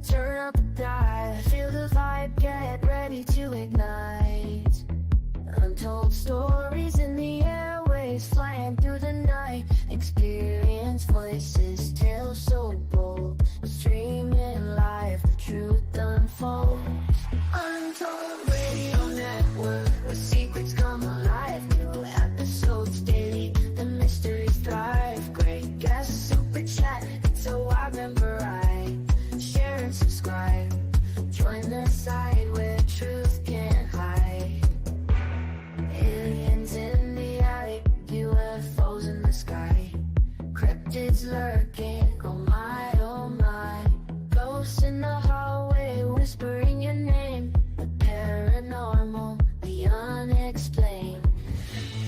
Turn up the dive, feel the vibe, get ready to ignite. Untold stories in the airways, flying through the night. Experience voices, tales so bold. Streaming live, the truth unfolds. Untold Radio Network, where secrets come alive. New episodes daily, the mysteries thrive. Great guests, super chat, it's so I remember I share and subscribe. Join the side where truth can't hide. Aliens in the attic, UFOs in the sky. Cryptids lurking, oh my, oh my. Ghosts in the hallway, whispering your name. The paranormal, the unexplained.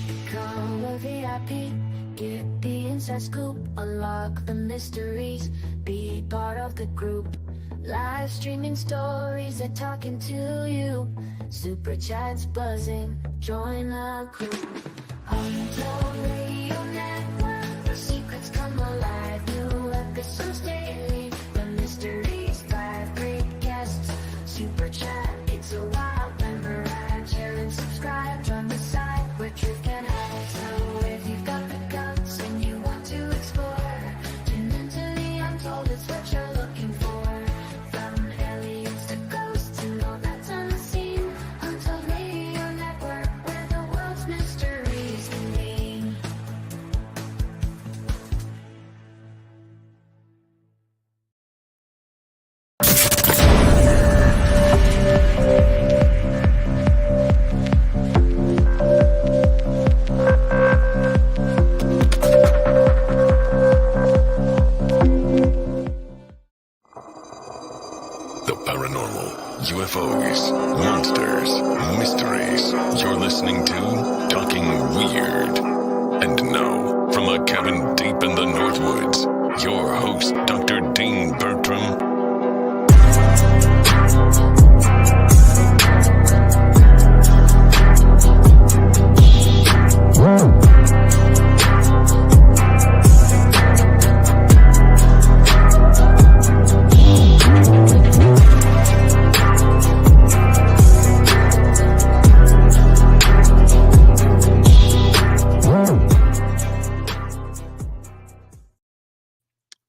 Become a VIP, get the inside scoop. Unlock the mysteries, be part of the group. Live streaming stories, they're talking to you. Super chats buzzing, join the crew. Untold Radio Network, where secrets come alive. New episodes daily, the mysteries thrive. Great guests, super chat, it's a wild member. Share and subscribe, join the side where truth can hide. So if you've got the guts and you want to explore, tune into the Untold, it's what you're looking for. From aliens to ghosts and all that's unseen. Untold Radio Network, where the world's mysteries convene. The paranormal, UFOs, monsters, mysteries. You're listening to Talking Weird. And now, from a cabin deep in the Northwoods, your host, Dr. Dean Bertram.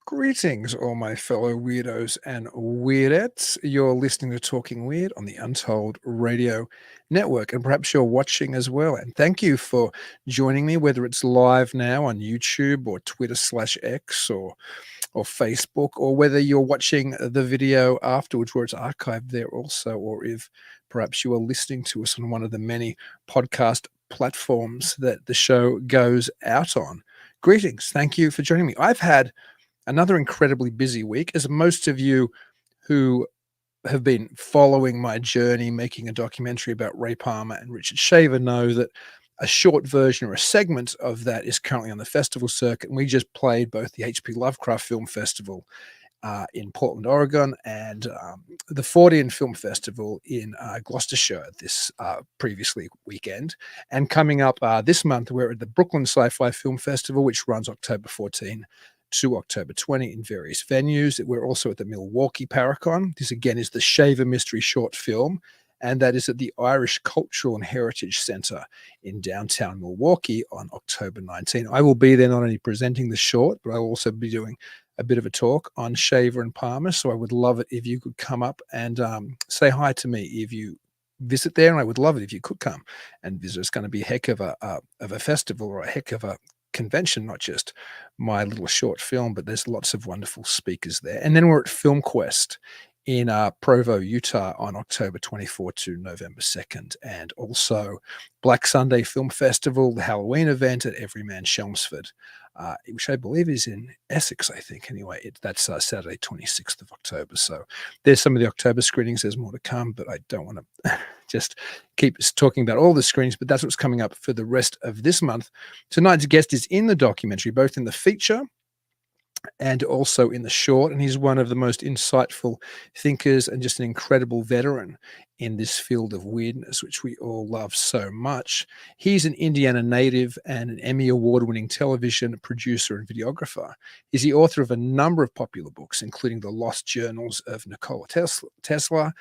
Greetings, all my fellow weirdos and weirdettes. You're listening to Talking Weird on the Untold Radio Network, and perhaps you're watching as well. And thank you for joining me, whether it's live now on YouTube or Twitter/X or Facebook, or whether you're watching the video afterwards where it's archived there also, or if perhaps you are listening to us on one of the many podcast platforms that the show goes out on. Greetings. Thank you for joining me. I've had another incredibly busy week, as most of you who have been following my journey making a documentary about Ray Palmer and Richard Shaver know that a short version or a segment of that is currently on the festival circuit. And we just played both the H.P. Lovecraft Film Festival in Portland, Oregon, and the Fortean Film Festival in Gloucestershire this previously weekend. And coming up this month, we're at the Brooklyn Sci-Fi Film Festival, which runs October 14 to October 20 in various venues. We're also at the Milwaukee Paracon. This again is the Shaver Mystery short film, and that is at the Irish Cultural and Heritage Center in downtown Milwaukee on October 19. I will be there not only presenting the short, but I'll also be doing a bit of a talk on Shaver and Palmer. So I would love it if you could come up and say hi to me if you visit there, and I would love it if you could come and visit. It's going to be a heck of a festival, or a heck of a convention, not just my little short film, but there's lots of wonderful speakers there. And then we're at Film Quest in Provo, Utah on October 24 to November 2nd, and also Black Sunday Film Festival, the Halloween event at Everyman Chelmsford, which I believe is in Essex, I think. Anyway, that's Saturday 26th of October. So there's some of the October screenings. There's more to come, but I don't want to just keep talking about all the screenings, but that's what's coming up for the rest of this month. Tonight's guest is in the documentary, both in the feature and also in the short, and he's one of the most insightful thinkers and just an incredible veteran in this field of weirdness, which we all love so much. He's an Indiana native and an Emmy Award-winning television producer and videographer. He's the author of a number of popular books, including The Lost Journals of Nikola Tesla,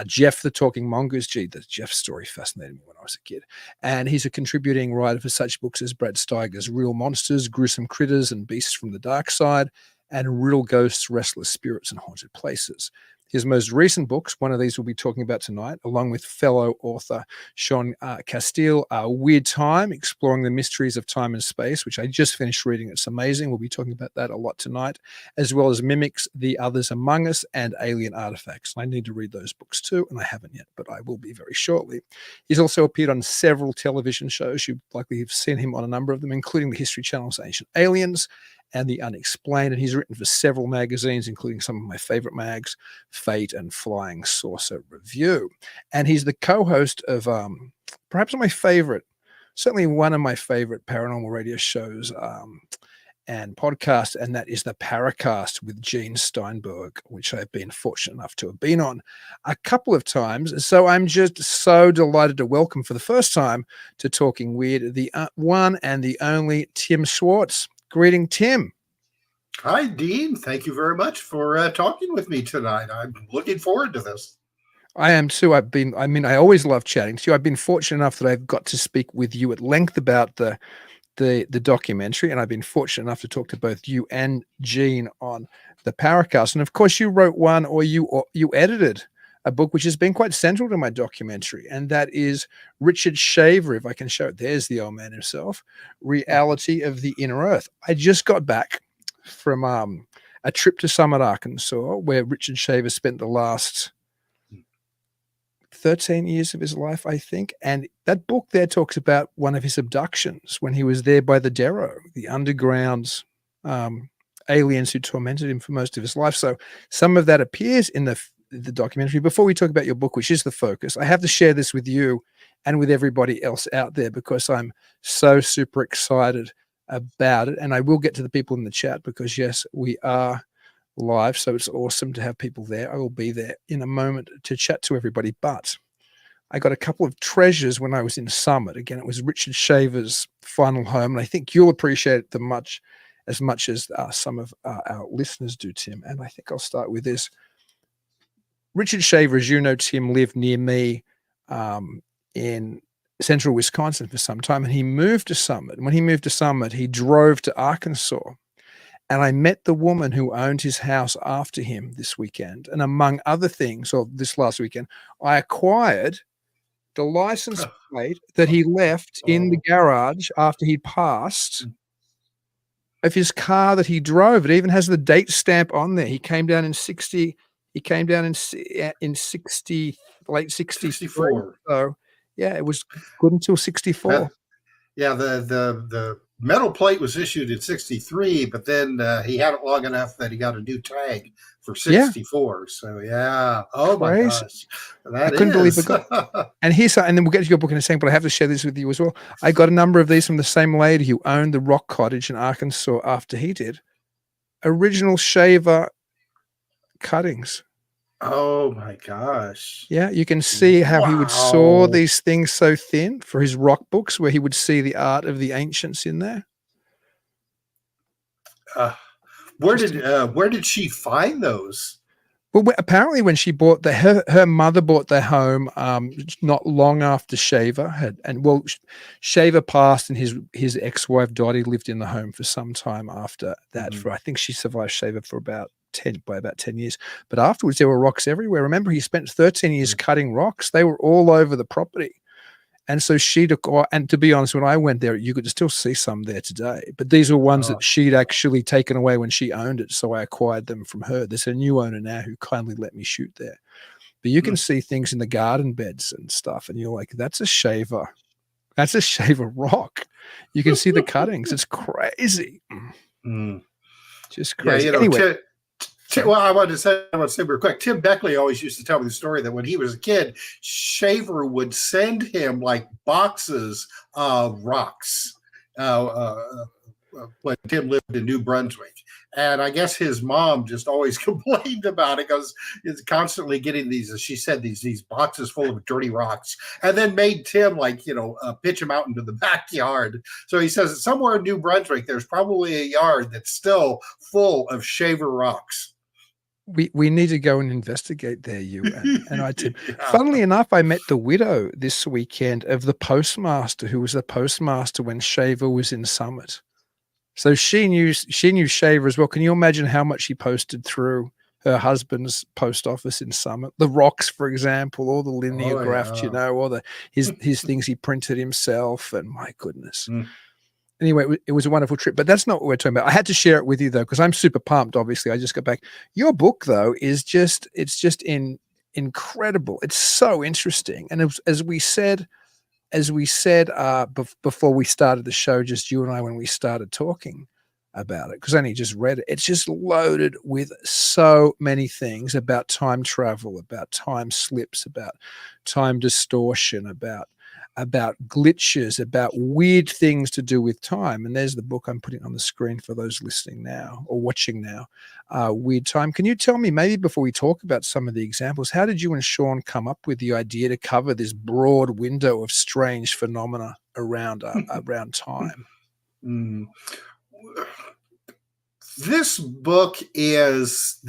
Gef the Talking Mongoose. Gee, the Gef story fascinated me when I was a kid. And he's a contributing writer for such books as Brad Steiger's Real Monsters, Gruesome Critters, and Beasts from the Darkside, and Real Ghosts, Restless Spirits, and Haunted Places. His most recent books, one of these we'll be talking about tonight, along with fellow author Sean Casteel, Weird Time, Exploring the Mysteries of Time and Space, which I just finished reading. It's amazing. We'll be talking about that a lot tonight, as well as Mimics, The Others Among Us, and Alien Artifacts. I need to read those books too, and I haven't yet, but I will be very shortly. He's also appeared on several television shows. You likely have seen him on a number of them, including the History Channel's Ancient Aliens and the UnXplained, and he's written for several magazines, including some of my favorite mags, Fate and Flying Saucer Review. And he's the co-host of perhaps my favorite, certainly one of my favorite paranormal radio shows and podcast, and that is the Paracast with Gene Steinberg, which I've been fortunate enough to have been on a couple of times. So I'm just so delighted to welcome for the first time to Talking Weird, the one and the only Tim Swartz. Greeting, Tim. Hi, Dean. Thank you very much for talking with me tonight. I'm looking forward to this. I am too. I always love chatting to you. I've been fortunate enough that I've got to speak with you at length about the documentary, and I've been fortunate enough to talk to both you and Gene on the Paracast. And of course, you wrote one, or you edited a book which has been quite central to my documentary, and that is Richard Shaver, if I can show it. There's the old man himself, Reality of the Inner Earth. I just got back from a trip to Summit, Arkansas, where Richard Shaver spent the last 13 years of his life, I think. And that book there talks about one of his abductions when he was there by the Darrow, the underground aliens who tormented him for most of his life. So some of that appears in the documentary. Before we talk about your book, which is the focus, I have to share this with you and with everybody else out there because I'm so super excited about it. And I will get to the people in the chat because, yes, we are live. So it's awesome to have people there. I will be there in a moment to chat to everybody. But I got a couple of treasures when I was in Summit. Again, it was Richard Shaver's final home. And I think you'll appreciate them as much as some of our listeners do, Tim. And I think I'll start with this. Richard Shaver, as you know, Tim, lived near me in central Wisconsin for some time, and he moved to Summit. And when he moved to Summit, he drove to Arkansas. And I met the woman who owned his house after him this weekend. And among other things, or this last weekend, I acquired the license plate that he left in the garage after he'd passed of his car that he drove. It even has the date stamp on there. He came down in 60. He came down in 60, late 64. So yeah, it was good until 64. The metal plate was issued in 63, but then he had it long enough that he got a new tag for 64. Yeah. So yeah. Oh my gosh. I couldn't believe it. And then we'll get to your book in a second, but I have to share this with you as well. I got a number of these from the same lady who owned the rock cottage in Arkansas after he did. Original Shaver cuttings. Oh my gosh. Yeah, you can see how he would saw these things so thin for his rock books where he would see the art of the ancients in there. Where did she find those? Well, apparently when she bought her mother bought their home not long after Shaver had, Shaver passed and his ex-wife Dottie lived in the home for some time after that. I think she survived Shaver for about 10 years. But afterwards there were rocks everywhere. Remember, he spent 13 years cutting rocks. They were all over the property. And so she took, and to be honest, when I went there, you could still see some there today. But these were ones that she'd actually taken away when she owned it. So I acquired them from her. There's a new owner now who kindly let me shoot there. But you can see things in the garden beds and stuff. And you're like, that's a Shaver. That's a Shaver rock. You can see the cuttings. It's crazy. Just crazy. Yeah, anyway. Well, I want to say real quick. Tim Beckley always used to tell me the story that when he was a kid, Shaver would send him like boxes of rocks, when Tim lived in New Brunswick. And I guess his mom just always complained about it because it's constantly getting these, as she said, these boxes full of dirty rocks, and then made Tim pitch him out into the backyard. So he says somewhere in New Brunswick, there's probably a yard that's still full of shaver rocks. We need to go and investigate there, you and I, Tim. Yeah. Funnily enough, I met the widow this weekend of the postmaster who was the postmaster when Shaver was in Summit. So she knew Shaver as well. Can you imagine how much she posted through her husband's post office in Summit? The rocks, for example, all the lineographed, all his things he printed himself, and my goodness. Anyway, it was a wonderful trip, but that's not what we're talking about. I had to share it with you though, because I'm super pumped. Obviously, I just got back. Your book though is just incredible. It's so interesting, and as we said before we started the show, just you and I, when we started talking about it, because I only just read it. It's just loaded with so many things about time travel, about time slips, about time distortion, about glitches, about weird things to do with time. And there's the book I'm putting on the screen for those listening now or watching now, Weird Time. Can you tell me, maybe before we talk about some of the examples, how did you and Sean come up with the idea to cover this broad window of strange phenomena around time? This book is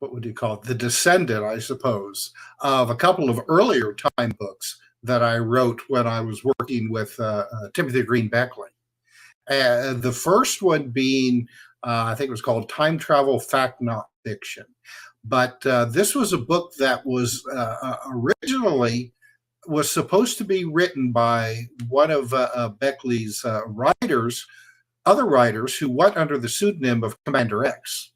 what would you call it? The descendant, I suppose, of a couple of earlier time books that I wrote when I was working with Timothy Green Beckley. The first one being, I think it was called Time Travel Fact Not Fiction. But this was a book that was originally was supposed to be written by one of Beckley's other writers who went under the pseudonym of Commander X.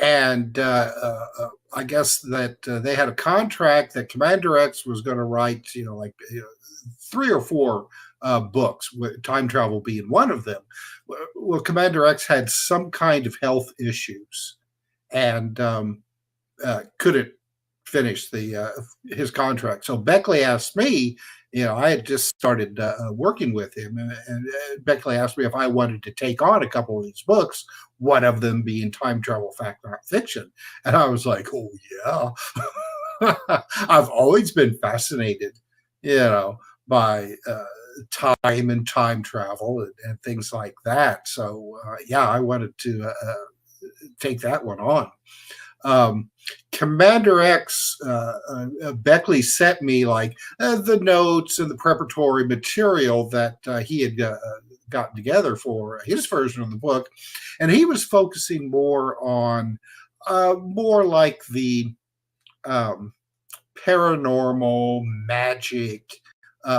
And I guess that they had a contract that Commander X was going to write, 3 or 4 books, with time travel being one of them. Well, Commander X had some kind of health issues and couldn't finish his contract. So Beckley asked me, I had just started working with him, and Beckley asked me if I wanted to take on a couple of these books, one of them being Time Travel Fact Not Fiction. And I was like, oh, yeah. I've always been fascinated, by time and time travel and things like that. So, I wanted to take that one on. Commander X, Beckley sent me the notes and the preparatory material that he had gotten together for his version of the book, and he was focusing more on like the paranormal, magic,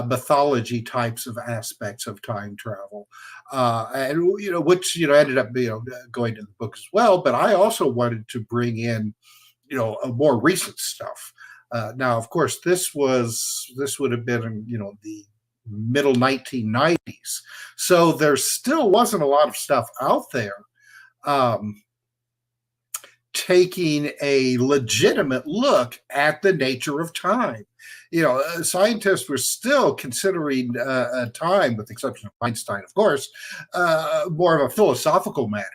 mythology types of aspects of time travel, and which ended up going to the book as well. But I also wanted to bring in a more recent stuff. Now, of course, this would have been in the middle 1990s, so there still wasn't a lot of stuff out there taking a legitimate look at the nature of time. Scientists were still considering time, with the exception of Einstein, of course, more of a philosophical matter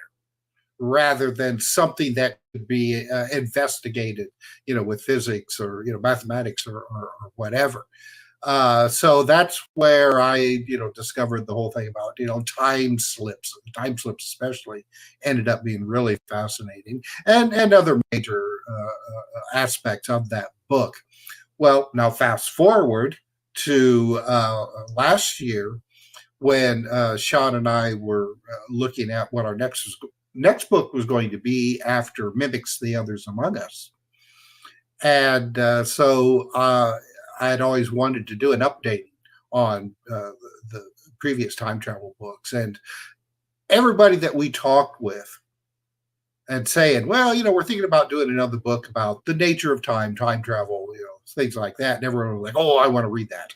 rather than something that could be investigated, with physics or, mathematics or whatever. So that's where I, discovered the whole thing about, time slips. Time slips especially ended up being really fascinating, and other major aspects of that book. Well, now fast forward to last year when Sean and I were looking at what our next book was going to be after Mimics the Others Among Us. And so I had always wanted to do an update on the previous time travel books. And everybody that we talked with and saying, well, we're thinking about doing another book about the nature of time travel, things like that. And everyone was like, oh, I want to read that.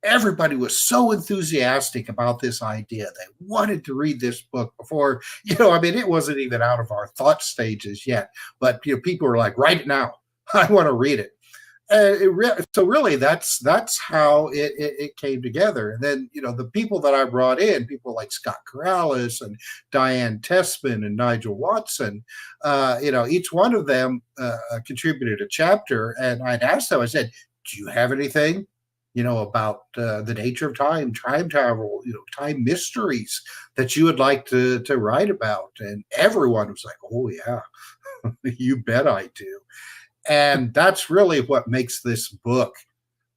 Everybody was so enthusiastic about this idea. They wanted to read this book before, it wasn't even out of our thought stages yet. But, people were like, write it now. I want to read it. So really, that's how it came together. And then, the people that I brought in, people like Scott Corrales and Diane Tessman and Nigel Watson, each one of them contributed a chapter. And I'd asked them, I said, do you have anything, about the nature of time travel, time mysteries that you would like to write about? And everyone was like, oh, yeah, you bet I do. And that's really what makes this book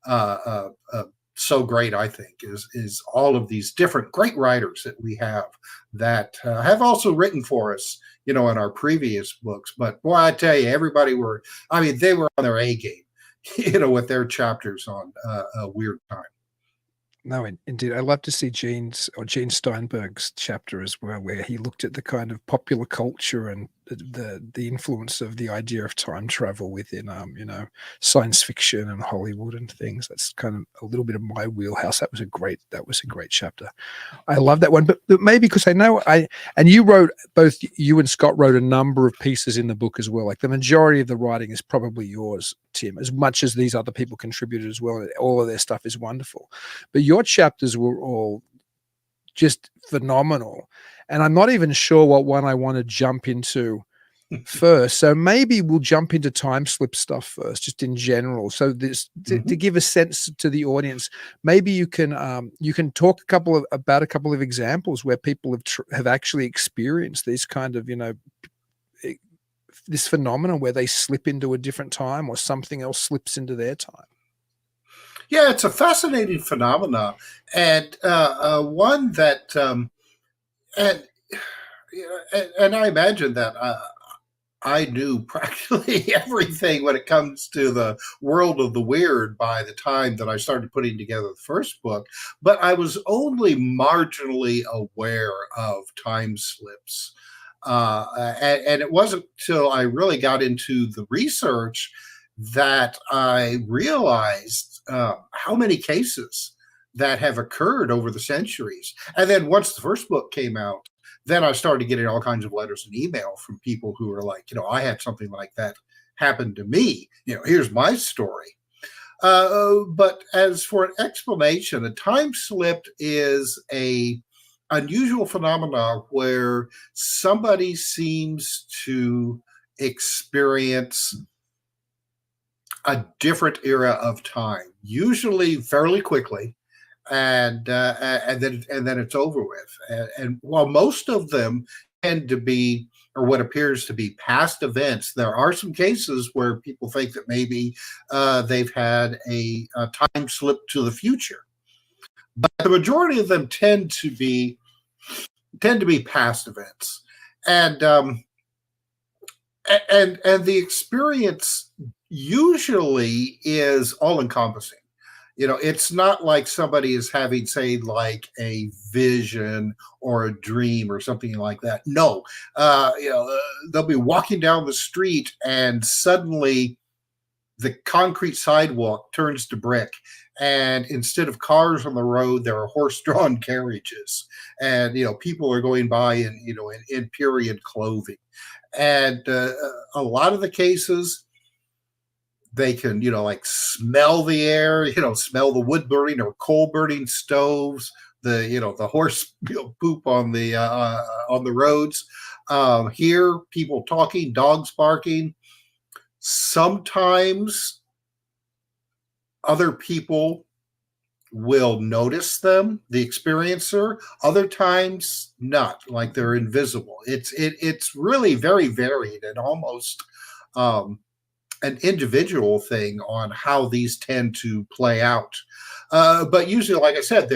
so great, I think, is all of these different great writers that we have that have also written for us, in our previous books. But boy, I tell you, they were on their A game, with their chapters on Weird Time. No, indeed. I love to see Gene Steinberg's chapter as well, where he looked at the kind of popular culture and the influence of the idea of time travel within, science fiction and Hollywood and things. That's kind of a little bit of my wheelhouse. That was a great chapter. I love that one, but maybe because I know and both you and Scott wrote a number of pieces in the book as well. Like the majority of the writing is probably yours, Tim, as much as these other people contributed as well. All of their stuff is wonderful, but your chapters were all just phenomenal. And I'm not even sure what one I want to jump into first. So maybe we'll jump into time slip stuff first, just in general. So this to give a sense to the audience, maybe you can talk about a couple of examples where people have actually experienced these kind of, this phenomenon where they slip into a different time or something else slips into their time. Yeah, it's a fascinating phenomenon, and one that, and I imagine that I knew practically everything when it comes to the world of the weird by the time that I started putting together the first book, but I was only marginally aware of time slips. And it wasn't until I really got into the research that I realized how many cases that have occurred over the centuries. And then once the first book came out, then I started getting all kinds of letters and email from people who were like, I had something like that happen to me. Here's my story. But as for an explanation, a time slip is a unusual phenomenon where somebody seems to experience a different era of time, usually fairly quickly, and then it's over with. And while most of them tend to be, or what appears to be, past events, there are some cases where people think that maybe they've had a time slip to the future. But the majority of them tend to be past events, and the experience usually is all encompassing. It's not like somebody is having, say, like a vision or a dream or something like that. No, they'll be walking down the street and suddenly the concrete sidewalk turns to brick. And instead of cars on the road, there are horse-drawn carriages, and people are going by in period clothing. And a lot of the cases, they can smell the air, smell the wood burning or coal burning stoves, the horse poop on the roads. Hear people talking, dogs barking. Sometimes other people will notice them, the experiencer. Other times not, like they're invisible. It's really very varied and almost an individual thing on how these tend to play out. But usually, like I said,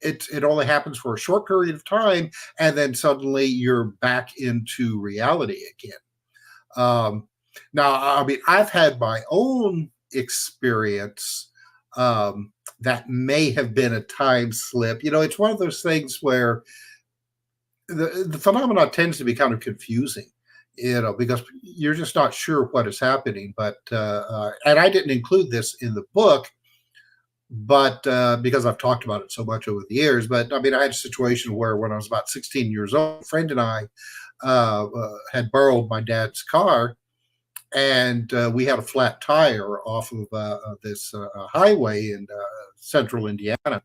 it only happens for a short period of time, and then suddenly you're back into reality again. Now, I've had my own experience that may have been a time slip. It's one of those things where the phenomenon tends to be kind of confusing, because you're just not sure what is happening. But and I didn't include this in the book, but because I've talked about it so much over the years. But I had a situation where when I was about 16 years old, a friend and I had borrowed my dad's car, and we had a flat tire off of this highway in central Indiana.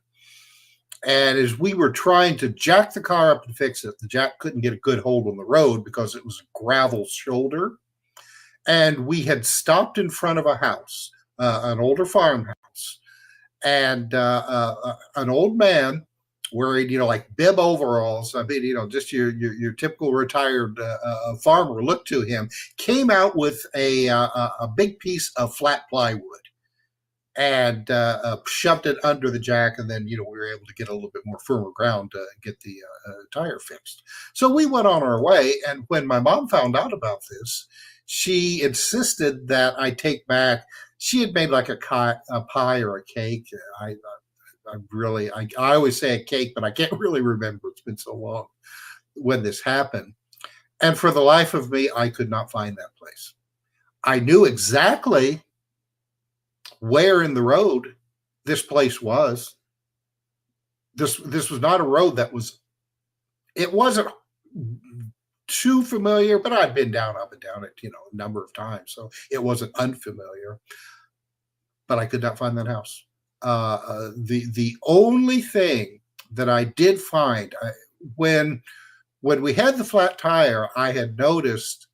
And as we were trying to jack the car up and fix it, the jack couldn't get a good hold on the road because it was a gravel shoulder. And we had stopped in front of a house, an older farmhouse, and an old man wearing, like bib overalls. I mean, just your typical retired farmer look to him, came out with a big piece of flat plywood and shoved it under the jack. And then, we were able to get a little bit more firmer ground to get the tire fixed. So we went on our way. And when my mom found out about this, she insisted that I take back, she had made like a pie or a cake. I always say a cake, but I can't really remember. It's been so long when this happened. And for the life of me, I could not find that place. I knew exactly where in the road this place was. This was not a road it wasn't too familiar, but I'd been up and down it, a number of times. So it wasn't unfamiliar, but I could not find that house. The only thing that I did find when we had the flat tire, I had noticed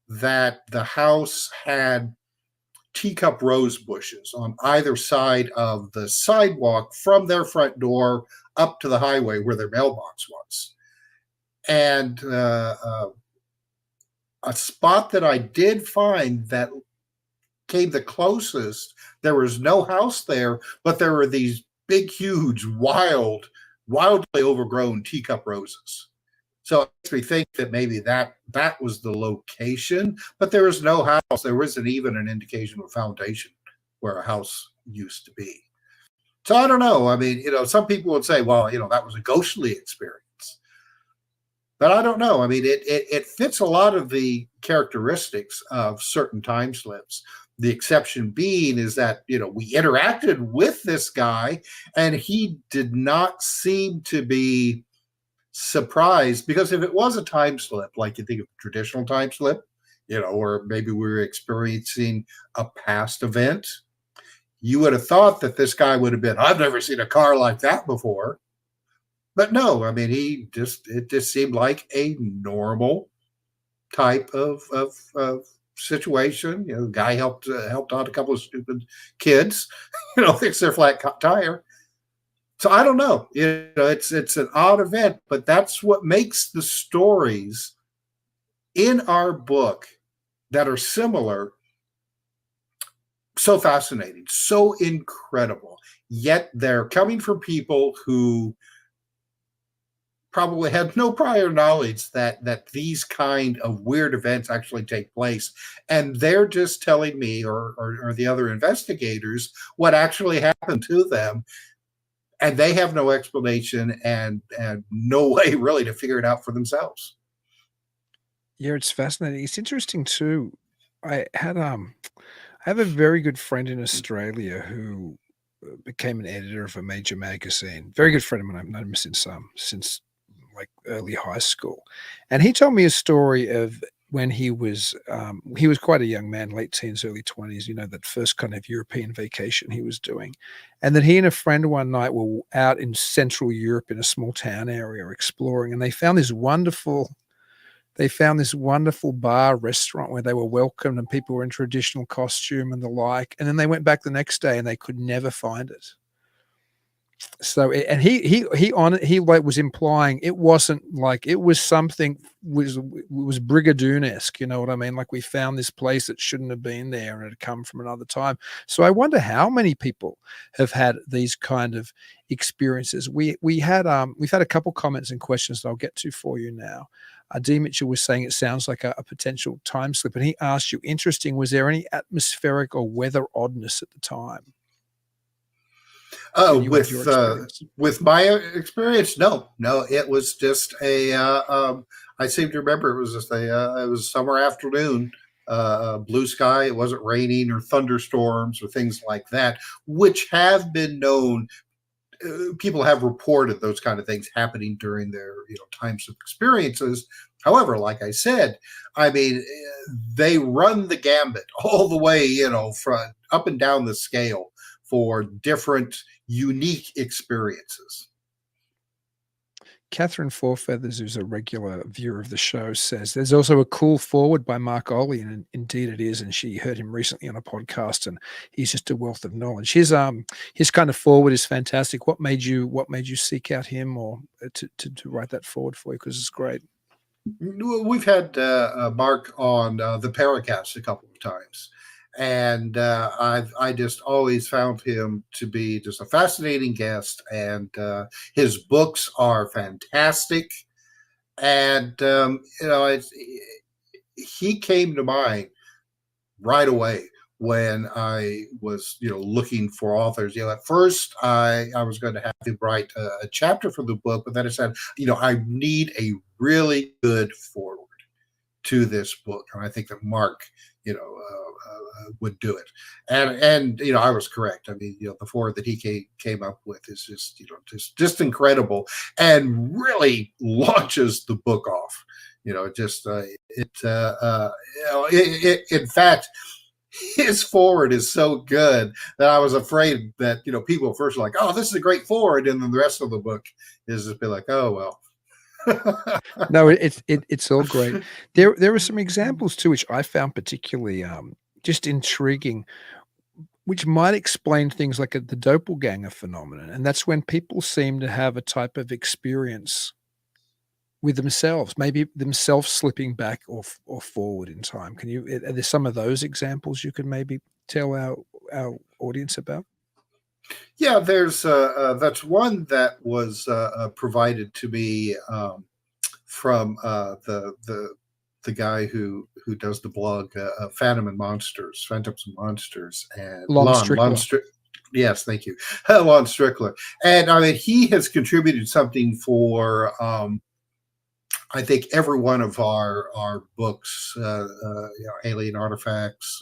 that the house had teacup rose bushes on either side of the sidewalk from their front door up to the highway where their mailbox was. And a spot that I did find that came the closest, there was no house there, but there were these big, huge, wildly overgrown teacup roses. So it makes me think that maybe that was the location, but there was no house. There wasn't even an indication of a foundation where a house used to be. So I don't know. I mean, some people would say, well, that was a ghostly experience. But I don't know. I mean, it fits a lot of the characteristics of certain time slips. The exception being is that, we interacted with this guy and he did not seem to be surprised, because if it was a time slip, like you think of a traditional time slip, or maybe we were experiencing a past event, you would have thought that this guy would have been, I've never seen a car like that before. But no, I mean, it just seemed like a normal type of situation. The guy helped out a couple of stupid kids, fix their flat tire. So I don't know. It's an odd event, but that's what makes the stories in our book that are similar so fascinating, so incredible. Yet they're coming from people who probably had no prior knowledge that these kind of weird events actually take place. And they're just telling me or the other investigators what actually happened to them. And they have no explanation and no way really to figure it out for themselves. Yeah, it's fascinating. It's interesting too. I have a very good friend in Australia who became an editor of a major magazine. Very good friend of mine. I've known him since like early high school, and he told me a story of when he was quite a young man, late teens, early 20s. That first kind of European vacation he was doing, and that he and a friend one night were out in Central Europe in a small town area exploring, and they found this wonderful bar restaurant where they were welcomed and people were in traditional costume and the like. And then they went back the next day and they could never find it. So, and he was implying it wasn't like it was something was Brigadoon-esque, you know what I mean? Like we found this place that shouldn't have been there and it had come from another time. So I wonder how many people have had these kind of experiences. We've had a couple comments and questions that I'll get to for you now. D. Mitchell was saying it sounds like a potential time slip, and he asked you, interesting, was there any atmospheric or weather oddness at the time? With my experience, no, it was just I seem to remember it was just it was a summer afternoon, blue sky. It wasn't raining or thunderstorms or things like that, which have been known. People have reported those kind of things happening during their times of experiences. However, like I said, I mean, they run the gambit all the way, from up and down the scale for different unique experiences. Catherine Fourfeathers, who's a regular viewer of the show, says there's also a cool forward by Mark Oley, and indeed it is. And she heard him recently on a podcast, and he's just a wealth of knowledge. His kind of forward is fantastic. What made you seek out him or to write that forward for you? Because it's great. We've had Mark on the Paracast a couple of times, and I just always found him to be just a fascinating guest, and his books are fantastic. And he came to mind right away when I was looking for authors. At first I was going to have to write a chapter for the book, but then I said, I need a really good forward to this book, and I think that Mark would do it. And I was correct. I mean, the forward that he came up with is just incredible, and really launches the book off. In fact, his forward is so good that I was afraid that people first were like, "Oh, this is a great forward," and then the rest of the book is just be like, "Oh well." No, it's all great. There are some examples too, which I found particularly just intriguing, which might explain things like the doppelganger phenomenon, and that's when people seem to have a type of experience with themselves, maybe themselves slipping back or forward in time. Are there some of those examples you could maybe tell our audience about? Yeah, there's that's one that was provided to me from the guy who does the blog Phantoms and Monsters, and Lon Strickler. Yes, thank you, Lon Strickler. And I mean, he has contributed something for I think every one of our books, Alien Artifacts,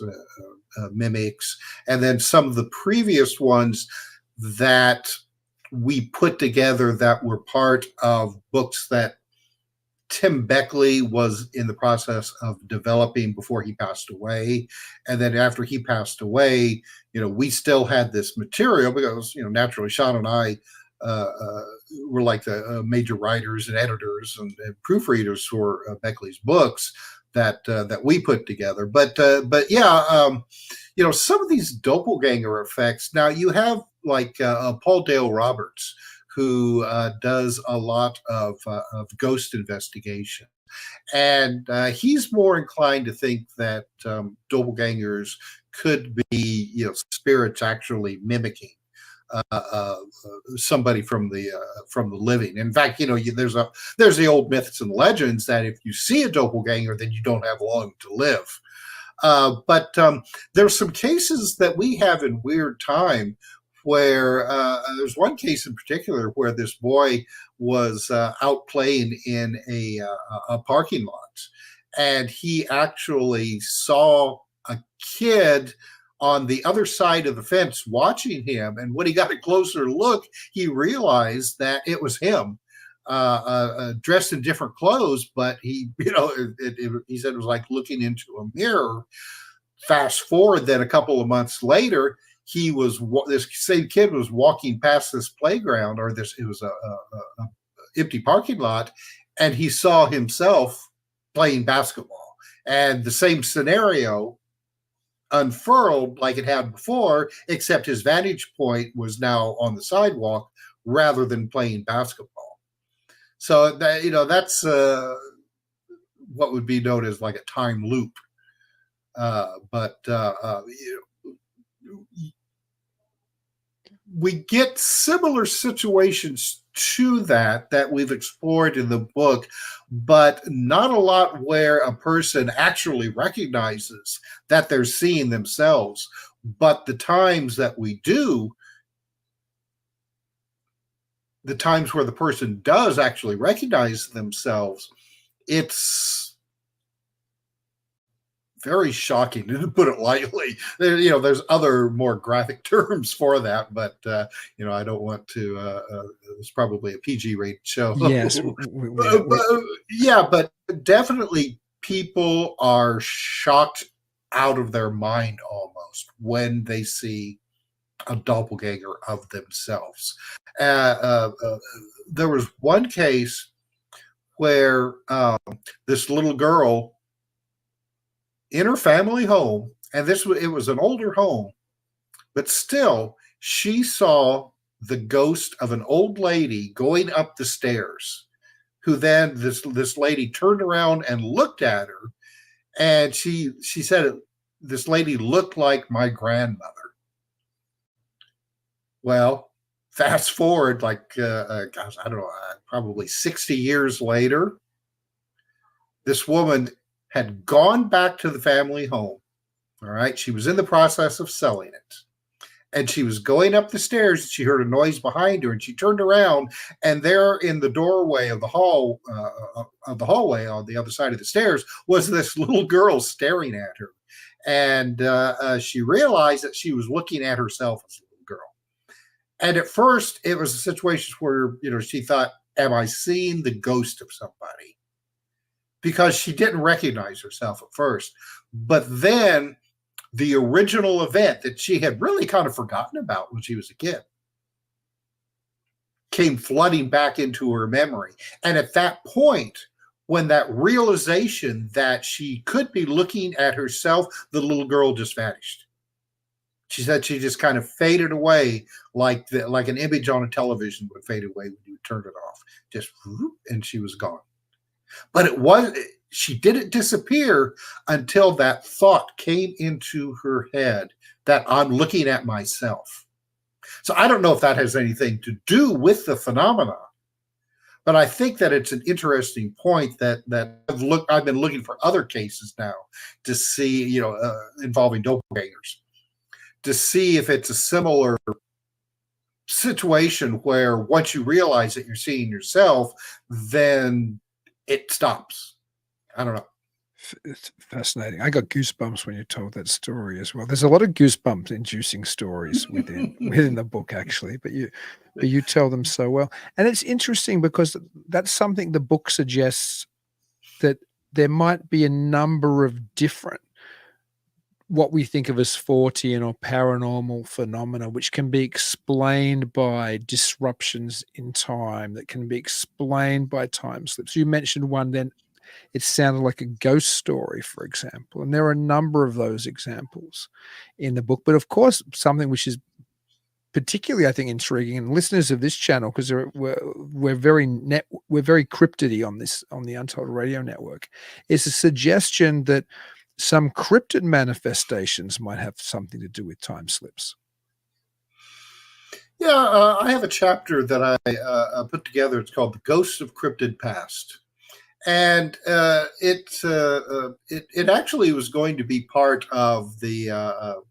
Mimics, and then some of the previous ones that we put together that were part of books that Tim Beckley was in the process of developing before he passed away. And then after he passed away, we still had this material because, naturally Sean and I were like the major writers and editors and proofreaders for Beckley's books that we put together. But yeah, some of these doppelganger effects. Now you have like Paul Dale Roberts, who does a lot of ghost investigation, and he's more inclined to think that doppelgangers could be spirits actually mimicking somebody from the living. In fact, there's the old myths and legends that if you see a doppelganger, then you don't have long to live. But there's some cases that we have in Weird Time where there's one case in particular where this boy was out playing in a parking lot, and he actually saw a kid on the other side of the fence watching him. And when he got a closer look, he realized that it was him, dressed in different clothes. But he said it was like looking into a mirror. Fast forward then a couple of months later, this same kid was walking past this playground, it was a empty parking lot, and he saw himself playing basketball. And the same scenario unfurled like it had before, except his vantage point was now on the sidewalk rather than playing basketball. So that's what would be known as like a time loop. We get similar situations to that we've explored in the book, but not a lot where a person actually recognizes that they're seeing themselves. But the times that we do, the times where the person does actually recognize themselves, it's very shocking, to put it lightly. There's other more graphic terms for that, but I don't want to. It's probably a PG-rated show. Yes, but definitely people are shocked out of their mind almost when they see a doppelganger of themselves. There was one case where this little girl in her family home, and it was an older home, but still she saw the ghost of an old lady going up the stairs, who then this lady turned around and looked at her, and she said this lady looked like my grandmother. Well, fast forward like gosh, I don't know, probably 60 years later, this woman had gone back to the family home. All right. She was in the process of selling it. And she was going up the stairs. She heard a noise behind her, and she turned around, and there in the doorway of the hallway on the other side of the stairs was this little girl staring at her. And she realized that she was looking at herself as a little girl. And at first, it was a situation where, she thought, am I seeing the ghost of somebody? Because she didn't recognize herself at first. But then the original event that she had really kind of forgotten about when she was a kid came flooding back into her memory. And at that point, when that realization that she could be looking at herself, the little girl just vanished. She said she just kind of faded away like an image on a television would fade away when you turn it off. Just whoop, and she was gone. But she didn't disappear until that thought came into her head that I'm looking at myself. So I don't know if that has anything to do with the phenomena, but I think that it's an interesting point that I've been looking for other cases now to see, involving doppelgangers, to see if it's a similar situation where once you realize that you're seeing yourself, then it stops. I don't know. It's fascinating. I got goosebumps when you told that story as well. There's a lot of goosebumps inducing stories within the book, actually, but you tell them so well. And it's interesting because that's something the book suggests, that there might be a number of different, what we think of as Fortean or paranormal phenomena, which can be explained by disruptions in time, that can be explained by time slips. You mentioned one then. It sounded like a ghost story, for example. And there are a number of those examples in the book. But of course, something which is particularly, I think, intriguing, and listeners of this channel, because we're very cryptidy on the Untold Radio Network, is a suggestion that some cryptid manifestations might have something to do with time slips. Yeah, I have a chapter that I put together. It's called "The Ghosts of Cryptid Past." And it actually was going to be part of the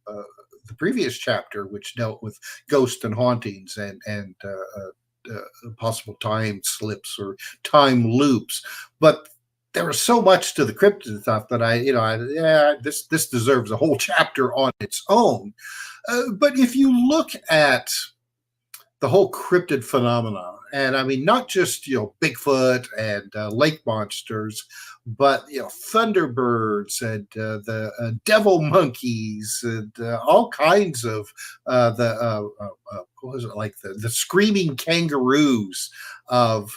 previous chapter, which dealt with ghosts and hauntings and possible time slips or time loops. But there was so much to the cryptid stuff that this deserves a whole chapter on its own. But if you look at the whole cryptid phenomena, and I mean, not just, Bigfoot and lake monsters, but, thunderbirds and the devil monkeys and all kinds of what was it, like the screaming kangaroos of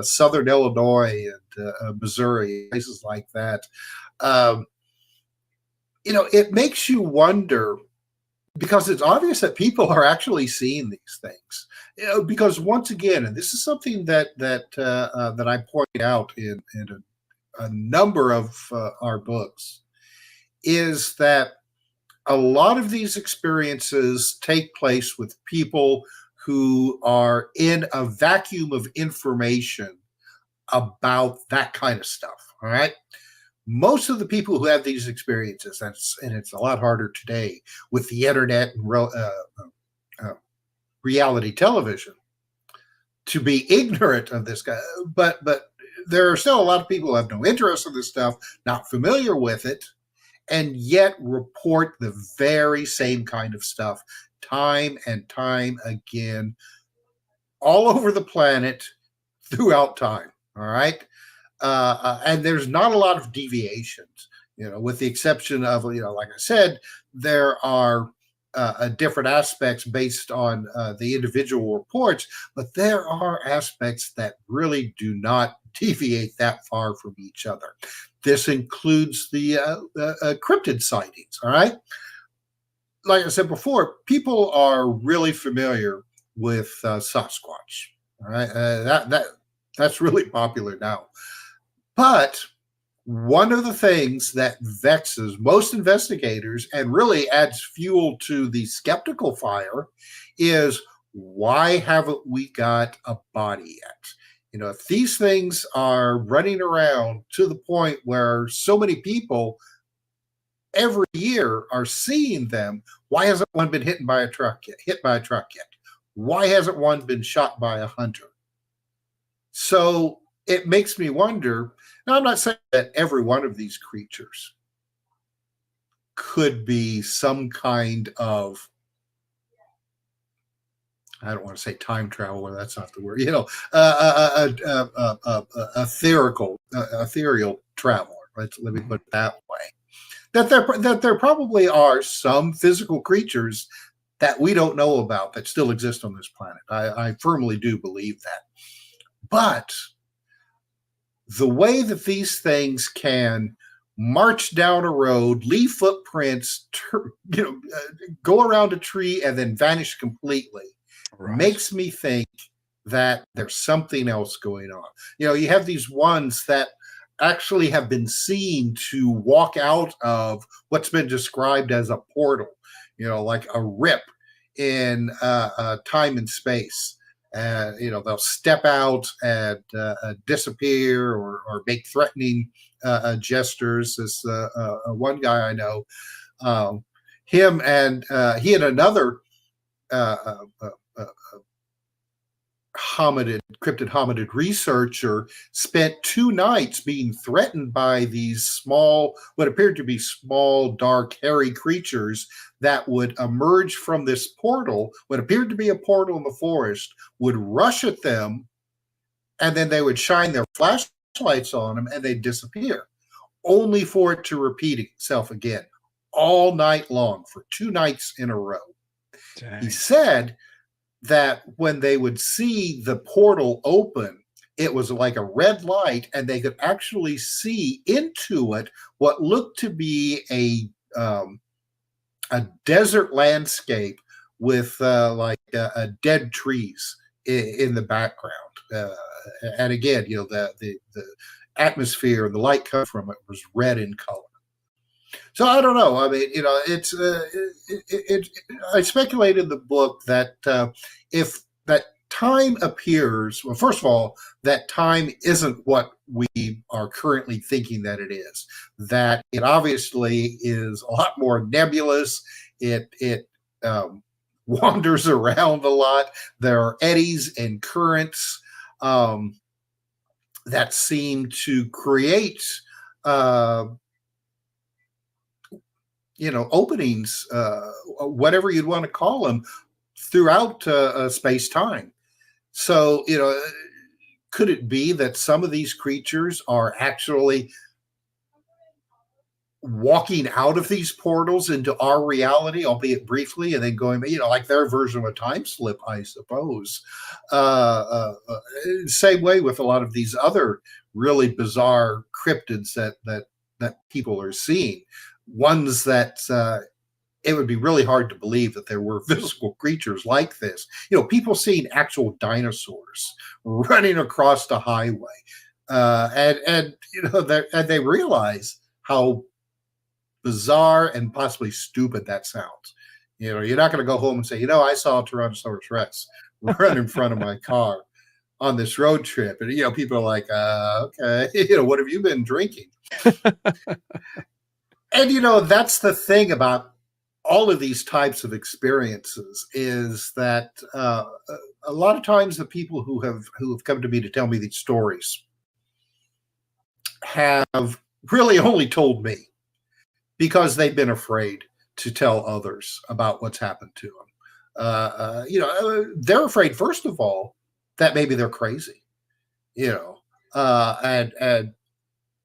southern Illinois and Missouri, places like that. It makes you wonder, because it's obvious that people are actually seeing these things. Because once again, and this is something that I point out in a number of our books, is that a lot of these experiences take place with people who are in a vacuum of information about that kind of stuff. All right. Most of the people who have these experiences, and it's a lot harder today with the internet and reality television, to be ignorant of this guy. But there are still a lot of people who have no interest in this stuff, not familiar with it, and yet report the very same kind of stuff time and time again all over the planet throughout time. All right. And there's not a lot of deviations, with the exception of, like I said, there are different aspects based on the individual reports, but there are aspects that really do not deviate that far from each other. This includes the cryptid sightings. All right. Like I said before, people are really familiar with Sasquatch. All right. That's really popular now. But one of the things that vexes most investigators and really adds fuel to the skeptical fire is, why haven't we got a body yet? If these things are running around to the point where so many people every year are seeing them, why hasn't one been hit by a truck yet? Why hasn't one been shot by a hunter? So it makes me wonder. Now, I'm not saying that every one of these creatures could be some kind of, I don't want to say time travel, or that's not the word, ethereal traveler. Let me put it that way. That there probably are some physical creatures that we don't know about that still exist on this planet. I firmly do believe that. But the way that these things can march down a road, leave footprints, go around a tree, and then vanish completely, makes me think that there's something else going on. You have these ones that actually have been seen to walk out of what's been described as a portal, like a rip in time and space. They'll step out and disappear or make threatening gestures. This one guy I know, he and another cryptid hominid researcher spent 2 nights being threatened by these what appeared to be small, dark, hairy creatures that would emerge from this portal, what appeared to be a portal in the forest, would rush at them, and then they would shine their flashlights on them and they'd disappear, only for it to repeat itself again all night long for 2 nights in a row. Dang. He said that when they would see the portal open, it was like a red light, and they could actually see into it what looked to be a desert landscape with dead trees in the background. And again, the atmosphere and the light coming from it was red in color. So I don't know. I mean, it's I speculate in the book that if that time appears, well, first of all, that time isn't what we are currently thinking that it is. That it obviously is a lot more nebulous. It wanders around a lot. There are eddies and currents that seem to create openings, whatever you'd want to call them, throughout space-time. So, could it be that some of these creatures are actually walking out of these portals into our reality, albeit briefly, and then going, like their version of a time slip, I suppose. Same way with a lot of these other really bizarre cryptids that people are seeing. Ones that it would be really hard to believe that there were physical creatures like this. People seeing actual dinosaurs running across the highway, and they realize how bizarre and possibly stupid that sounds. You're not going to go home and say, I saw a Tyrannosaurus Rex run in front of my car on this road trip, and people are like, okay, what have you been drinking? And that's the thing about all of these types of experiences, is that a lot of times the people who have come to me to tell me these stories have really only told me. because they've been afraid to tell others about what's happened to them. They're afraid, first of all, that maybe they're crazy, and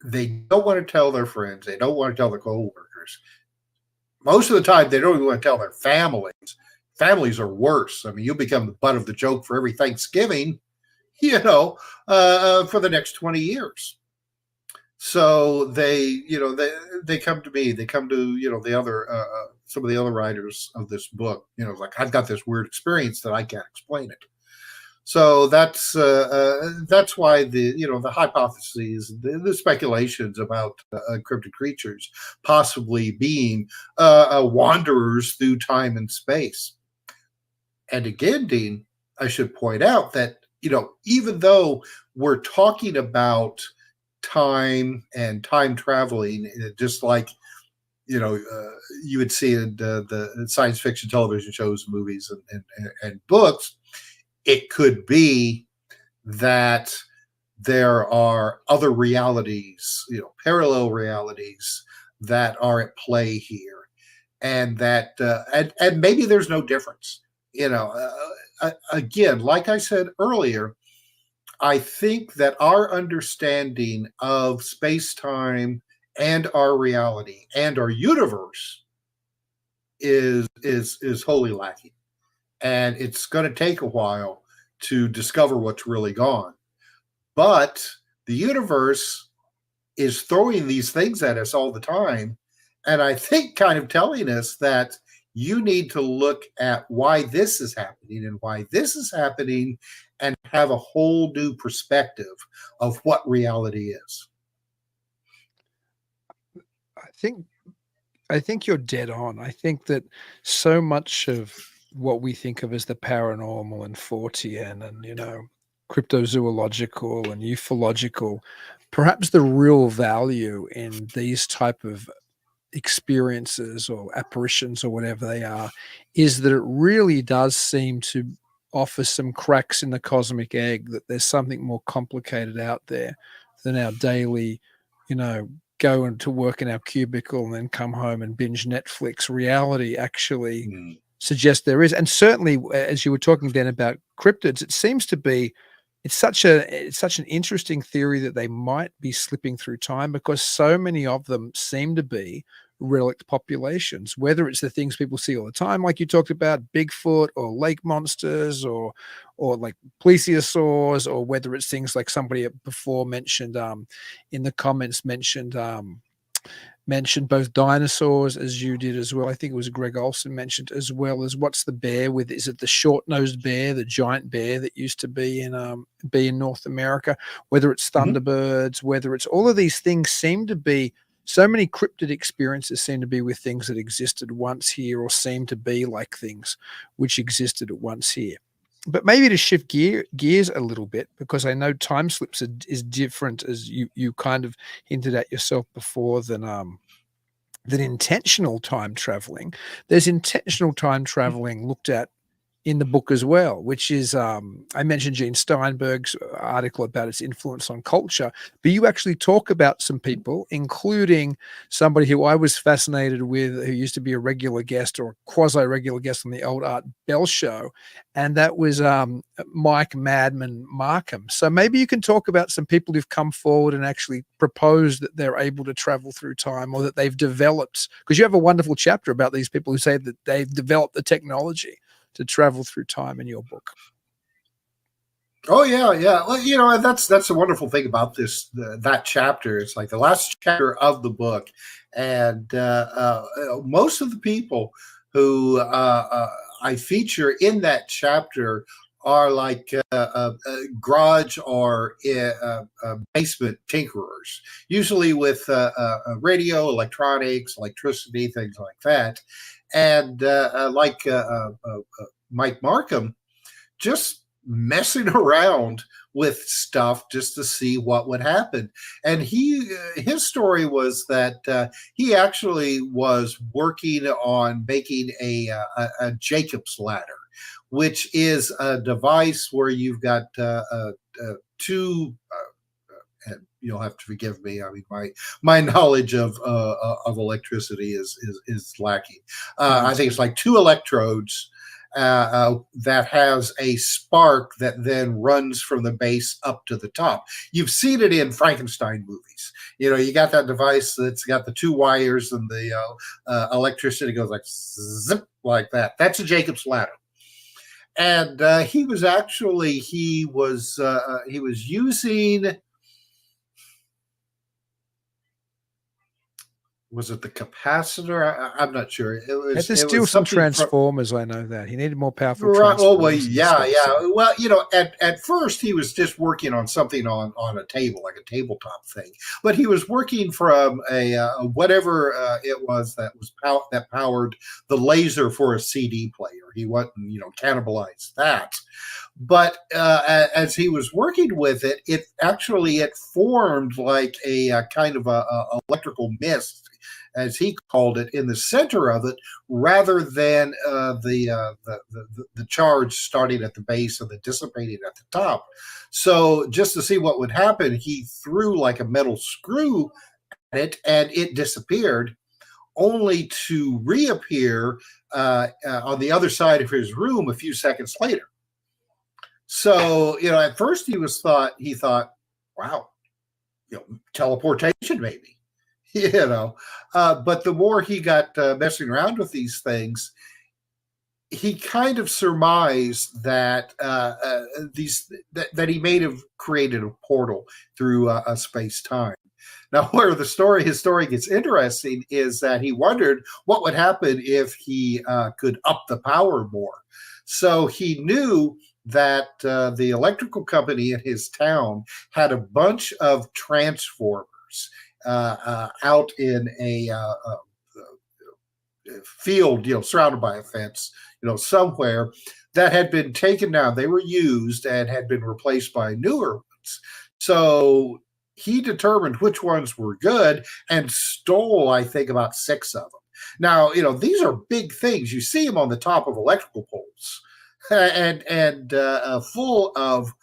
they don't want to tell their friends. They don't want to tell their coworkers. Most of the time, they don't even want to tell their families. Families are worse. I mean, you become the butt of the joke for every Thanksgiving, for the next 20 years. So they come to me. They come to the other some of the other writers of this book. Like, I've got this weird experience that I can't explain it. So that's why the hypotheses, the speculations about cryptid creatures possibly being wanderers through time and space. And again, Dean, I should point out that even though we're talking about time and time traveling, just like you would see in the science fiction television shows, movies, and books, it could be that there are other realities, parallel realities that are at play here, and that and maybe there's no difference. Again, like I said earlier, I think that our understanding of space-time and our reality and our universe is wholly lacking. And it's going to take a while to discover what's really gone. But the universe is throwing these things at us all the time. And I think kind of telling us that you need to look at why this is happening and why this is happening, and have a whole new perspective of what reality is. I think you're dead on. I think that so much of what we think of as the paranormal and Fortean and cryptozoological and ufological, perhaps the real value in these type of experiences or apparitions or whatever they are is that it really does seem to offer some cracks in the cosmic egg, that there's something more complicated out there than our daily, go into work in our cubicle and then come home and binge Netflix. Reality actually suggests there is. And certainly, as you were talking then about cryptids, it seems to be, it's such an interesting theory that they might be slipping through time, because so many of them seem to be relict populations, whether it's the things people see all the time, like you talked about, Bigfoot or lake monsters or like plesiosaurs, or whether it's things like somebody before mentioned in the comments mentioned both dinosaurs, as you did as well. I think it was Greg Olson mentioned, as well as what's the bear with, is it the short-nosed bear, the giant bear that used to be in North America, whether it's thunderbirds, whether it's all of these things seem to be, so many cryptid experiences seem to be with things that existed once here, or seem to be like things which existed at once here. But maybe to shift gears a little bit, because I know time slips is different, as you kind of hinted at yourself before, than intentional time traveling. There's intentional time traveling looked at in the book as well, which is, I mentioned Gene Steinberg's article about its influence on culture, but you actually talk about some people, including somebody who I was fascinated with, who used to be a regular guest or a quasi-regular guest on the old Art Bell show, and that was Mike Madman Markham. So maybe you can talk about some people who've come forward and actually proposed that they're able to travel through time, or that they've developed, because you have a wonderful chapter about these people who say that they've developed the technology to travel through time in your book. Oh yeah. Well, that's the wonderful thing about that chapter. It's like the last chapter of the book, and most of the people who I feature in that chapter are like garage or basement tinkerers, usually with radio, electronics, electricity, things like that. And like Mike Markham, just messing around with stuff just to see what would happen. And his story was that he actually was working on making a Jacob's ladder, which is a device where you've got two and you'll have to forgive me. I mean, my knowledge of electricity is lacking. I think it's like 2 electrodes that has a spark that then runs from the base up to the top. You've seen it in Frankenstein movies. You got that device that's got the 2 wires, and the electricity goes like zip like that. That's a Jacob's ladder. And he was using. Was it the capacitor? I'm not sure. It Had to steal some transformers. I know that he needed more powerful right. transformers. Oh well, yeah. Well, at first he was just working on something on a table, like a tabletop thing. But he was working from a whatever it was that powered the laser for a CD player. He wasn't, cannibalized that. But as he was working with it, it formed like a kind of a electrical mist, as he called it, in the center of it, rather than the charge starting at the base and then dissipating at the top. So just to see what would happen, he threw like a metal screw at it, and it disappeared, only to reappear on the other side of his room a few seconds later. So, at first he thought, wow, teleportation maybe. But the more he got messing around with these things, he kind of surmised that that he may have created a portal through a space-time. Now, where his story gets interesting is that he wondered what would happen if he could up the power more. So he knew that the electrical company in his town had a bunch of transformers out in a field, surrounded by a fence, somewhere, that had been taken down. They were used and had been replaced by newer ones. So he determined which ones were good and stole, I think, about 6 of them. Now, these are big things. You see them on the top of electrical poles. And full of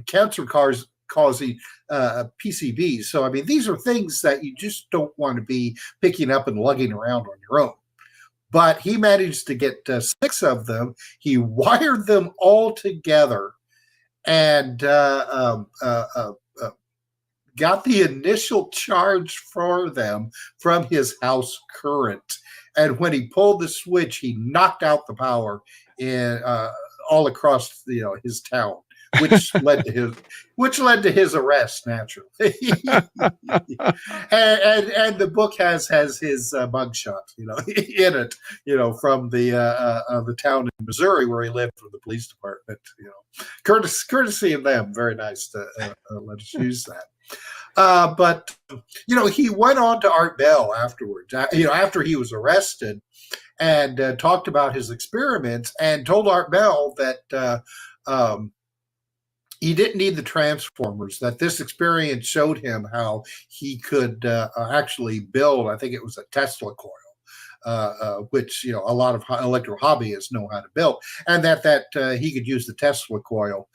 cancer causing PCBs. So, I mean, these are things that you just don't want to be picking up and lugging around on your own. But he managed to get 6 of them. He wired them all together and got the initial charge for them from his house current. And when he pulled the switch, he knocked out the power in all across his town, which led to his arrest, naturally. and the book has his mugshot, in it, from the town in Missouri where he lived, for the police department. Courtesy of them, very nice to let us use that. But he went on to Art Bell afterwards, after he was arrested, and talked about his experiments, and told Art Bell that he didn't need the transformers, that this experience showed him how he could actually build, I think it was a Tesla coil, which a lot of electro hobbyists know how to build, and that he could use the Tesla coil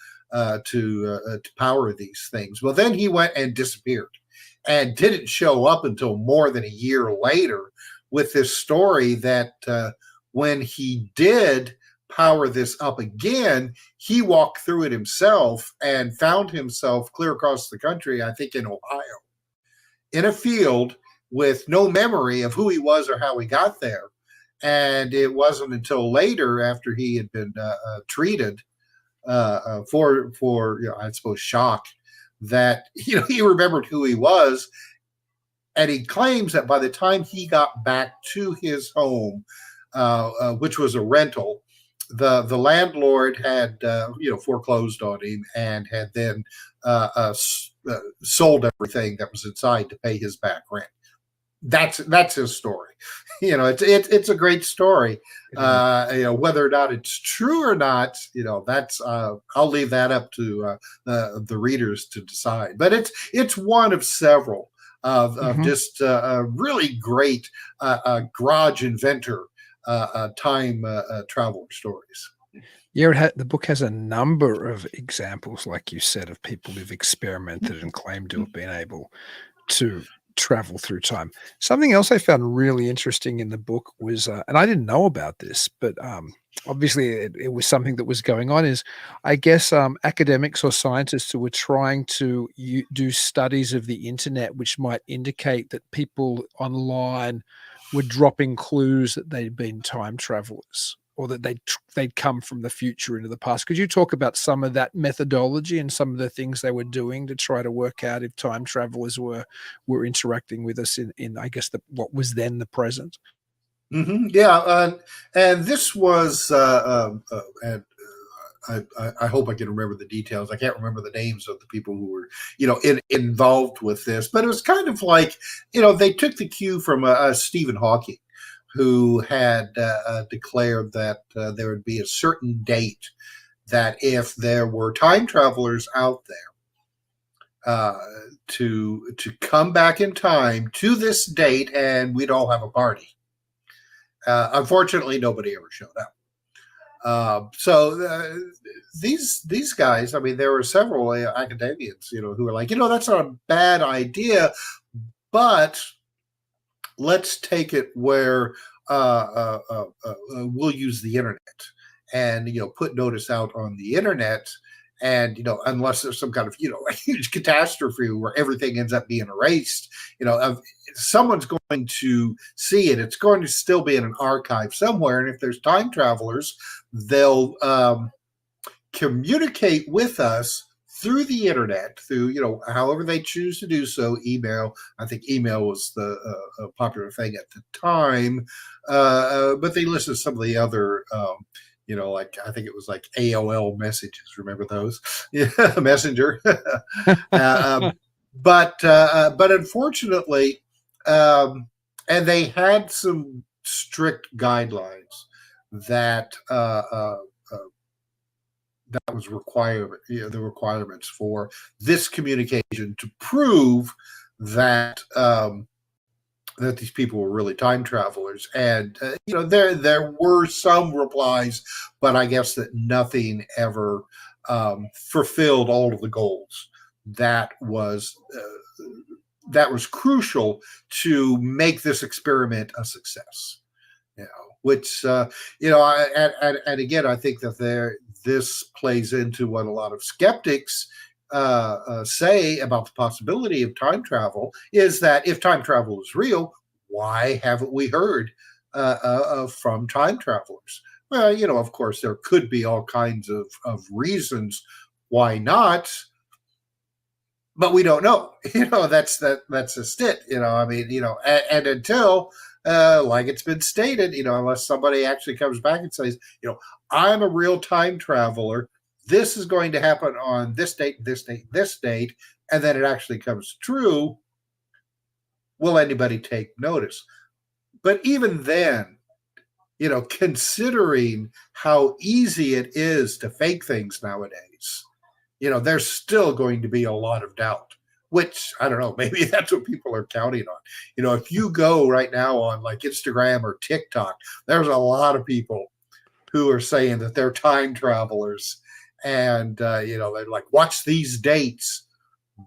to power these things. Well, then he went and disappeared and didn't show up until more than a year later with this story that when he did power this up again, he walked through it himself and found himself clear across the country, I think in Ohio, in a field with no memory of who he was or how he got there. And it wasn't until later, after he had been treated for I suppose shock, that he remembered who he was. And he claims that by the time he got back to his home, which was a rental, the landlord had foreclosed on him and had then sold everything that was inside to pay his back rent. That's his story. It's a great story. Whether or not it's true or not, that's I'll leave that up to the readers to decide. But it's one of several of just really great garage inventor time travel stories. Yeah, the book has a number of examples, like you said, of people who've experimented and claimed to have been able to travel through time. Something else I found really interesting in the book was, and I didn't know about this, but obviously it was something that was going on, is I guess academics or scientists who were trying to do studies of the internet, which might indicate that people online were dropping clues that they'd been time travelers, or that they'd come from the future into the past. Could you talk about some of that methodology and some of the things they were doing to try to work out if time travelers were interacting with us in I guess what was then the present? Yeah, and this was, and I hope I can remember the details. I can't remember the names of the people who were, involved with this, but it was kind of like, they took the cue from Stephen Hawking, who had declared that there would be a certain date that if there were time travelers out there, to come back in time to this date, and we'd all have a party. Unfortunately, nobody ever showed up. So these guys, I mean, there were several academians, who were like, that's not a bad idea, but let's take it where we'll use the internet and put notice out on the internet, and unless there's some kind of a huge catastrophe where everything ends up being erased, someone's going to see it. It's going to still be in an archive somewhere, and if there's time travelers, they'll communicate with us through the internet, through however they choose to do so. Email, I think email was the popular thing at the time, but they listed some of the other like I think it was like AOL messages. Remember those? Yeah, Messenger. But unfortunately, and they had some strict guidelines that that was the requirements for this communication to prove that that these people were really time travelers. And there were some replies, but I guess that nothing ever fulfilled all of the goals that was crucial to make this experiment a success. Which and again, I think that this plays into what a lot of skeptics say about the possibility of time travel, is that if time travel is real, why haven't we heard from time travelers? Well, of course, there could be all kinds of reasons why not, but we don't know. That's just it. I mean, and until like it's been stated, unless somebody actually comes back and says, I'm a real time traveler, this is going to happen on this date, this date, this date, and then it actually comes true, will anybody take notice? But even then, considering how easy it is to fake things nowadays, there's still going to be a lot of doubt, which I don't know, maybe that's what people are counting on. If you go right now on like Instagram or TikTok, there's a lot of people who are saying that they're time travelers, and they're like, watch these dates.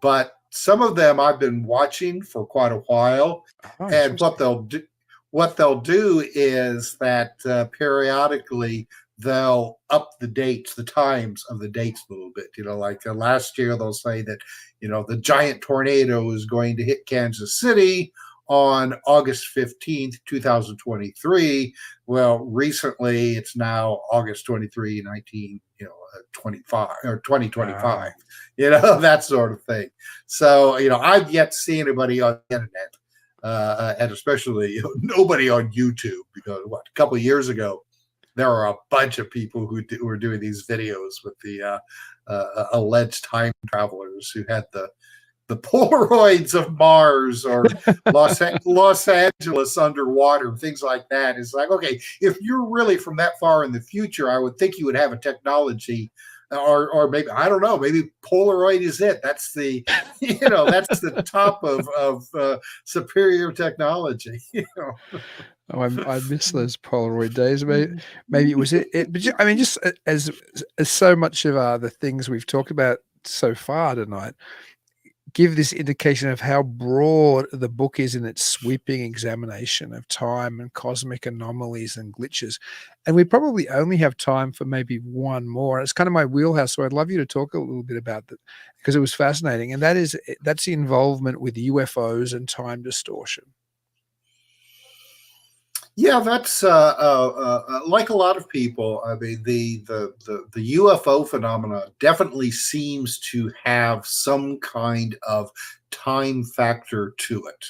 But some of them I've been watching for quite a while, and what they'll do is that periodically they'll up the dates, the times of the dates a little bit. Like last year they'll say that the giant tornado is going to hit Kansas City on August 15th, 2023. Well, recently it's now August 23, 25 or 2025, that sort of thing. So, I've yet to see anybody on the internet, and especially nobody on YouTube, because a couple of years ago, there were a bunch of people who were doing these videos with the alleged time travelers who had the Polaroids of Mars or Los Angeles underwater, things like that. It's like, okay, if you're really from that far in the future, I would think you would have a technology or maybe, I don't know, maybe Polaroid is it. That's the, that's the top of superior technology. Oh, I miss those Polaroid days. Maybe it was it. But I mean, just as so much of the things we've talked about so far tonight give this indication of how broad the book is in its sweeping examination of time and cosmic anomalies and glitches. And we probably only have time for maybe one more. It's kind of my wheelhouse, so I'd love you to talk a little bit about that because it was fascinating. And that's the involvement with UFOs and time distortion. Yeah, that's like a lot of people. I mean, the UFO phenomena definitely seems to have some kind of time factor to it.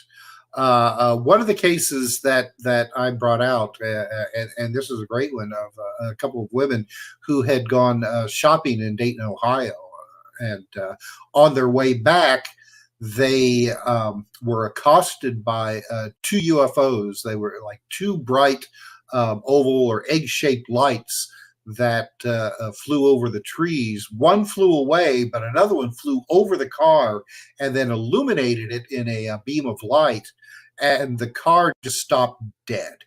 One of the cases that I brought out, and this is a great one, of a couple of women who had gone shopping in Dayton, Ohio, and on their way back, they were accosted by two UFOs. They were like two bright oval or egg-shaped lights that flew over the trees. One flew away, but another one flew over the car and then illuminated it in a beam of light, and the car just stopped dead.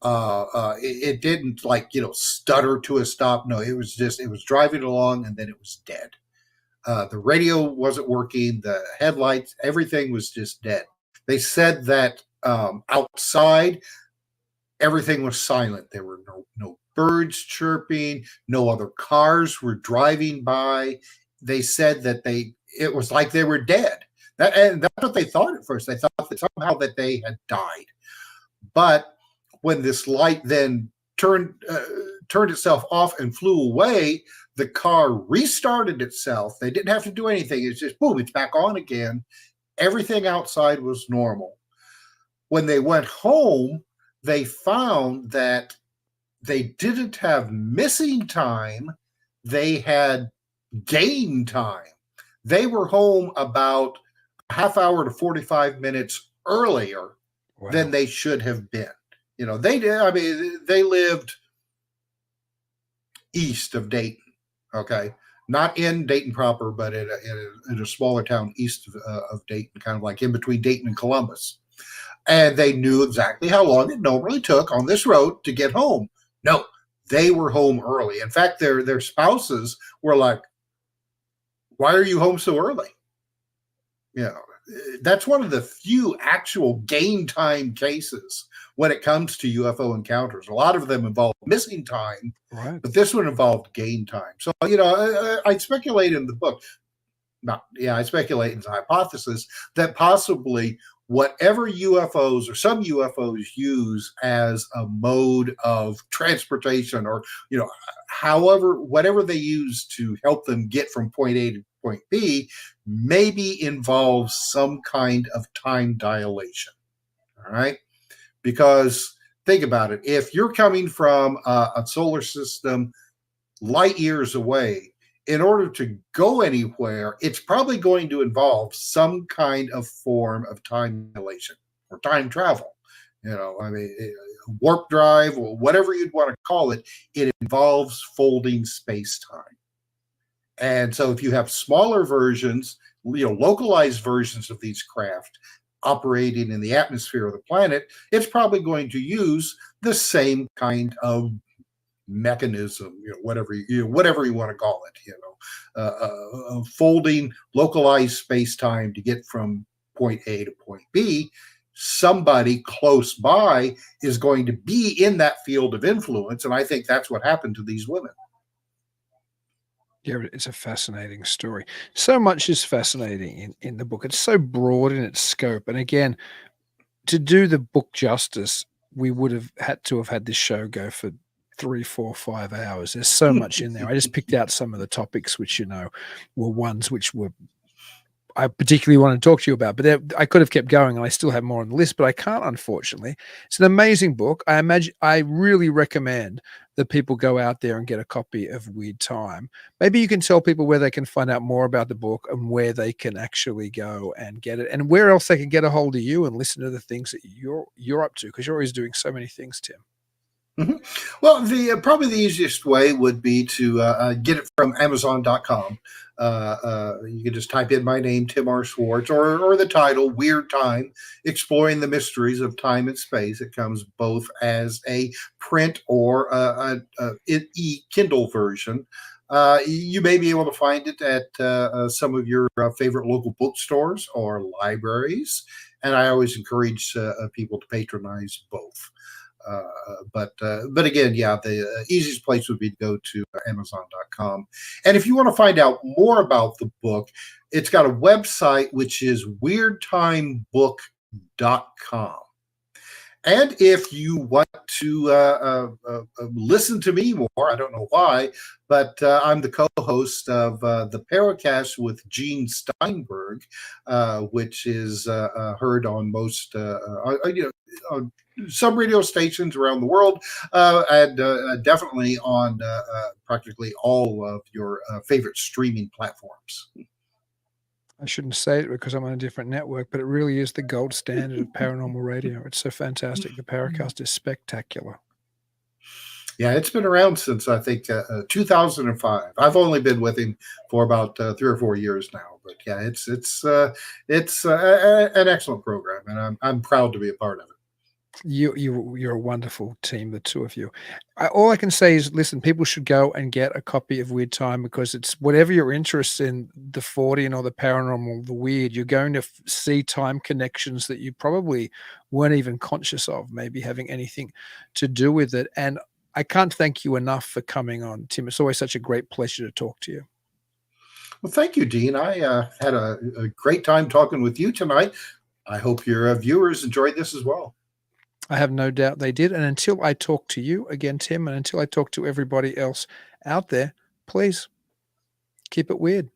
It didn't stutter to a stop. No, it was driving along and then it was dead. The radio wasn't working, the headlights, everything was just dead. They said that outside, everything was silent. There were no birds chirping, no other cars were driving by. They said that it was like they were dead. And that's what they thought at first. They thought that somehow that they had died. But when this light then turned itself off and flew away, the car restarted itself. They didn't have to do anything. It's just boom, it's back on again. Everything outside was normal. When they went home, they found that they didn't have missing time. They had gain time. They were home about a half hour to 45 minutes earlier than they should have been. They lived east of Dayton. Okay, not in Dayton proper, but in a smaller town east of Dayton, kind of like in between Dayton and Columbus. And they knew exactly how long it normally took on this road to get home. No, they were home early. In fact, their spouses were like, "Why are you home so early?" That's one of the few actual gain time cases when it comes to UFO encounters. A lot of them involve missing time, right, but this one involved gain time. So, I speculate in the book, I speculate in the hypothesis that possibly whatever UFOs or some UFOs use as a mode of transportation, or, whatever they use to help them get from point A to point B, maybe involves some kind of time dilation. All right. Because think about it. If you're coming from a solar system light years away, in order to go anywhere, it's probably going to involve some kind of form of time dilation or time travel. Warp drive or whatever you'd want to call it, it involves folding space-time. And so if you have smaller versions, localized versions of these craft operating in the atmosphere of the planet, it's probably going to use the same kind of mechanism, whatever you want to call it, folding localized space-time to get from point A to point B. Somebody close by is going to be in that field of influence, and I think that's what happened to these women. Yeah, it's a fascinating story. So much is fascinating in the book. It's so broad in its scope. And again, to do the book justice, we would have had this show go for 3, 4, 5 hours. There's so much in there. I just picked out some of the topics which, were ones which I particularly want to talk to you about, but I could have kept going and I still have more on the list, but I can't, unfortunately. It's an amazing book. I really recommend that people go out there and get a copy of Weird Time. Maybe you can tell people where they can find out more about the book and where they can actually go and get it, and where else they can get a hold of you and listen to the things that you're up to, because you're always doing so many things, Tim. Mhm. Well, the probably the easiest way would be to get it from Amazon.com. You can just type in my name, Tim R. Swartz, or the title, Weird Time, Exploring the Mysteries of Time and Space. It comes both as a print or e-Kindle version. You may be able to find it at some of your favorite local bookstores or libraries. And I always encourage people to patronize both. But again, yeah, the easiest place would be to go to Amazon.com. And if you want to find out more about the book, it's got a website which is weirdtimebook.com. And if you want to listen to me more, I don't know why, but I'm the co-host of the Paracast with Gene Steinberg, which is heard on most, on some radio stations around the world, and definitely on practically all of your favorite streaming platforms. I shouldn't say it because I'm on a different network, but it really is the gold standard of paranormal radio. It's so fantastic. The Paracast is spectacular. Yeah, it's been around since I think 2005. I've only been with him for about 3 or 4 years now, but yeah, it's an excellent program, and I'm proud to be a part of it. You're a wonderful team, the two of you. All I can say is, listen, people should go and get a copy of Weird Time, because it's whatever your interest in, the Fortean or the paranormal, the weird, you're going to see time connections that you probably weren't even conscious of, maybe having anything to do with it. And I can't thank you enough for coming on, Tim. It's always such a great pleasure to talk to you. Well, thank you, Dean. I had a great time talking with you tonight. I hope your viewers enjoyed this as well. I have no doubt they did. And until I talk to you again, Tim, and until I talk to everybody else out there, please keep it weird.